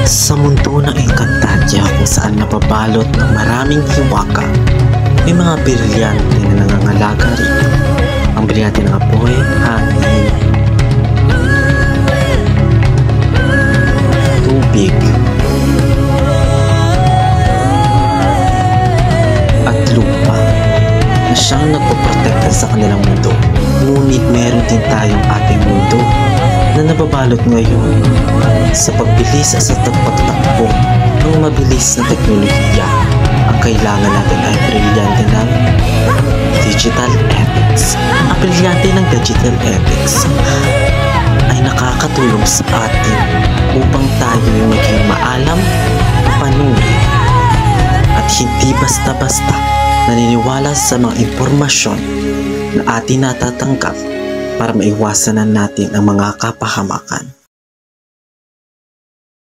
Sa mundo ng Encantadia kung saan napabalot ng maraming hiwaka, may mga brilyante na nangangalaga rito. Ang brilyante ng apoy, hangin, tubig, at lupa na siyang nagpoprotekta sa kanilang mundo. Ngunit meron din tayong ating mundo na nababalot ngayon sa pagbilis at sa pagtakbo ng mabilis na teknolohiya. Ang kailangan natin ay brilyante ng digital ethics. Ang brilyante ng digital ethics ay nakakatulong sa atin upang tayo maging maalam, mapanuri, at hindi basta-basta naniniwala sa mga impormasyon na atin natatanggap para maiwasan natin ang mga kapahamakan.